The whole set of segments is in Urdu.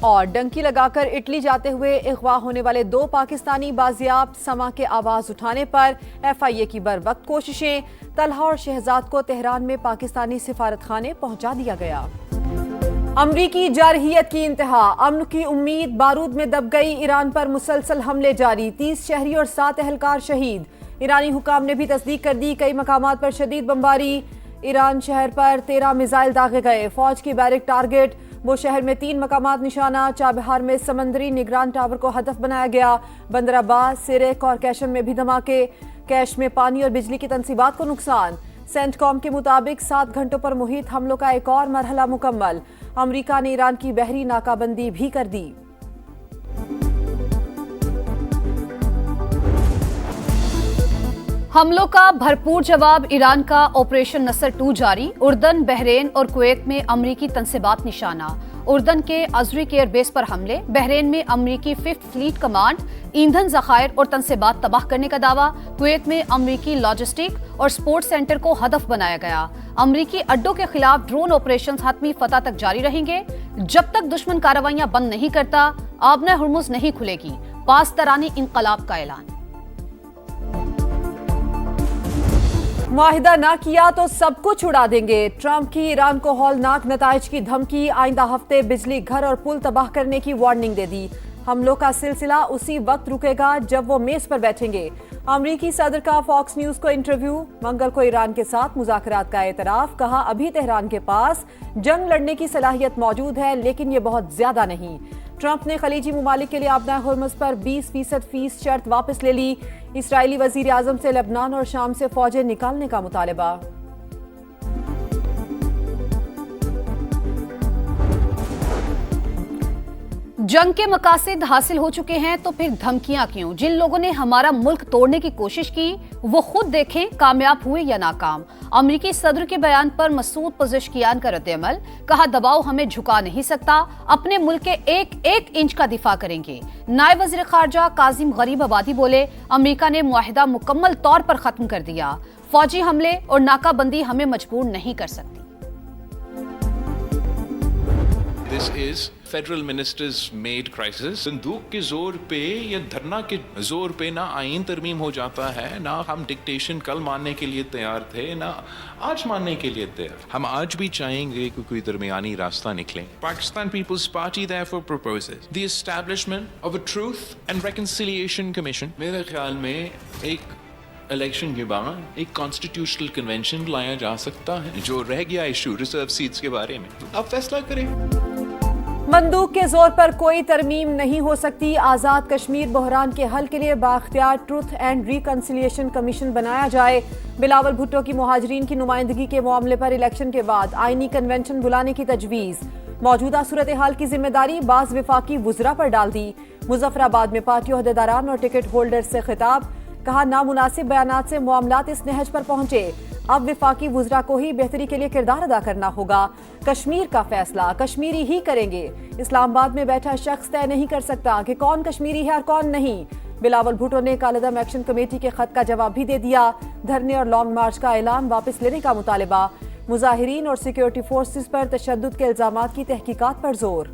اور ڈنکی لگا کر اٹلی جاتے ہوئے اغوا ہونے والے 2 پاکستانی بازیاب، سما کے آواز اٹھانے پر FIA کی بروقت کوششیں، طلحہ اور شہزاد کو تہران میں پاکستانی سفارت خانے پہنچا دیا گیا۔ امریکی جارحیت کی انتہا، امن کی امید بارود میں دب گئی، ایران پر مسلسل حملے جاری، 30 شہری اور 7 اہلکار شہید۔ ایرانی حکام نے بھی تصدیق کر دی، کئی مقامات پر شدید بمباری، ایران شہر پر 13 میزائل داغے گئے، فوج کی بیرک ٹارگٹ، وہ شہر میں 3 مقامات نشانہ، چابہار میں سمندری نگران ٹاور کو ہدف بنایا گیا، بندر عباس، سرک اور کیشم میں بھی دھماکے، کیش میں پانی اور بجلی کی تنصیبات کو نقصان۔ سینٹ کام کے مطابق 7 گھنٹوں پر محیط حملوں کا ایک اور مرحلہ مکمل، امریکہ نے ایران کی بحری ناکہ بندی بھی کر دی۔ حملوں کا بھرپور جواب، ایران کا آپریشن نصر 2 جاری، اردن، بحرین اور کویت میں امریکی تنصیبات نشانہ، اردن کے ازرق ایئر بیس پر حملے، بحرین میں امریکی 5th فلیٹ کمانڈ، ایندھن ذخائر اور تنصیبات تباہ کرنے کا دعویٰ، کویت میں امریکی لاجسٹک اور سپورٹ سینٹر کو ہدف بنایا گیا، امریکی اڈوں کے خلاف ڈرون آپریشنز حتمی فتح تک جاری رہیں گے، جب تک دشمن کارروائیاں بند نہیں کرتا آبنہ ہرمز نہیں کھلے گی، پاسدارانہ انقلاب کا اعلان۔ معاہدہ نہ کیا تو سب کچھ اڑا دیں گے، ٹرمپ کی ایران کو ہولناک نتائج کی دھمکی، آئندہ ہفتے بجلی گھر اور پل تباہ کرنے کی وارننگ دے دی، حملوں کا سلسلہ اسی وقت رکے گا جب وہ میز پر بیٹھیں گے۔ امریکی صدر کا فاکس نیوز کو انٹرویو، منگل کو ایران کے ساتھ مذاکرات کا اعتراف، کہا ابھی تہران کے پاس جنگ لڑنے کی صلاحیت موجود ہے لیکن یہ بہت زیادہ نہیں۔ ٹرمپ نے خلیجی ممالک کے لیے آبنہ ہرمز پر 20% فیس شرط واپس لے لی، اسرائیلی وزیر اعظم سے لبنان اور شام سے فوجیں نکالنے کا مطالبہ۔ جنگ کے مقاصد حاصل ہو چکے ہیں تو پھر دھمکیاں کیوں؟ جن لوگوں نے ہمارا ملک توڑنے کی کوشش کی وہ خود دیکھیں کامیاب ہوئے یا ناکام۔ امریکی صدر کے بیان پر مسعود پزشکیان کا رد عمل، کہا دباؤ ہمیں جھکا نہیں سکتا، اپنے ملک کے ایک ایک انچ کا دفاع کریں گے۔ نائب وزیر خارجہ کاظم غریب آبادی بولے، امریکہ نے معاہدہ مکمل طور پر ختم کر دیا، فوجی حملے اور ناکہ بندی ہمیں مجبور نہیں کر سکتی۔ This is Federal Ministers made crisis. بندوق کے زور پہ یا دھرنا کے زور پہ نہ آئین ترمیم ہو جاتا ہے، نہ ہم ڈکٹیشن کل ماننے کے لیے تیار تھے، نہ آج ماننے کے لیے تیار۔ ہم آج بھی چاہیں گے کہ کوئی درمیانی راستہ نکلے۔ Pakistan Peoples Party therefore proposes the establishment of a Truth and Reconciliation Commission۔ میرے خیال میں ایک الیکشن کے بعد ایک کانسٹیٹیوشنل کنونشن لایا جا سکتا ہے، جو رہ گیا ایشو ریزرو سیٹس کے بارے میں آپ فیصلہ کریں۔ بندوق کے زور پر کوئی ترمیم نہیں ہو سکتی، آزاد کشمیر بحران کے حل کے لیے بااختیار ٹروتھ اینڈ ریکنسیلیشن کمیشن بنایا جائے، بلاول بھٹو کی مہاجرین کی نمائندگی کے معاملے پر الیکشن کے بعد آئینی کنونشن بلانے کی تجویز، موجودہ صورتحال کی ذمہ داری بعض وفاقی وزراء پر ڈال دی، مظفر آباد میں پارٹی عہدیداران اور ٹکٹ ہولڈر سے خطاب، کہا نامناسب بیانات سے معاملات اس نہج پر پہنچے، اب وفاقی وزراء کو ہی بہتری کے لیے کردار ادا کرنا ہوگا، کشمیر کا فیصلہ کشمیری ہی کریں گے، اسلام آباد میں بیٹھا شخص طے نہیں کر سکتا کہ کون کشمیری ہے اور کون نہیں، بلاول بھٹو نے کالعدم ایکشن کمیٹی کے خط کا جواب بھی دے دیا، دھرنے اور لانگ مارچ کا اعلان واپس لینے کا مطالبہ، مظاہرین اور سیکیورٹی فورسز پر تشدد کے الزامات کی تحقیقات پر زور۔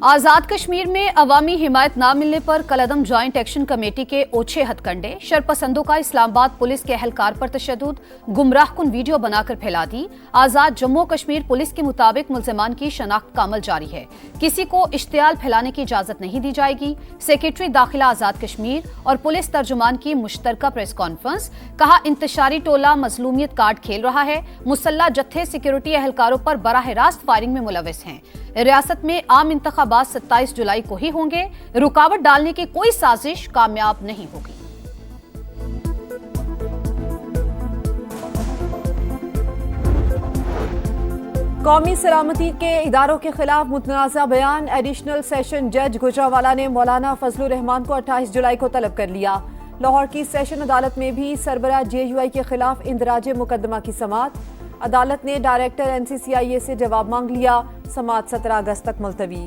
آزاد کشمیر میں عوامی حمایت نہ ملنے پر کالعدم جوائنٹ ایکشن کمیٹی کے اوچھے ہتھ کنڈے، شرپسندوں کا اسلام آباد پولیس کے اہلکار پر تشدد، گمراہ کن ویڈیو بنا کر پھیلا دی، آزاد جموں کشمیر پولیس کے مطابق ملزمان کی شناخت کا عمل جاری ہے، کسی کو اشتعال پھیلانے کی اجازت نہیں دی جائے گی، سیکریٹری داخلہ آزاد کشمیر اور پولیس ترجمان کی مشترکہ پریس کانفرنس، کہا انتشاری ٹولہ مظلومیت کارڈ کھیل رہا ہے، مسلح جتھے سیکیورٹی اہلکاروں پر براہ راست فائرنگ میں ملوث ہیں، ریاست میں عام انتخابات 27 جولائی کو ہی ہوں گے، رکاوٹ ڈالنے کی کوئی سازش کامیاب نہیں ہوگی۔ قومی سلامتی کے اداروں کے خلاف متنازع بیان، ایڈیشنل سیشن جج گجرانوالہ نے مولانا فضل الرحمان کو 28 جولائی کو طلب کر لیا، لاہور کی سیشن عدالت میں بھی سربراہ JUI کے خلاف اندراج مقدمہ کی سماعت، عدالت نے ڈائریکٹر NCCIA سے جواب مانگ لیا، سماعت 17 اگست تک ملتوی۔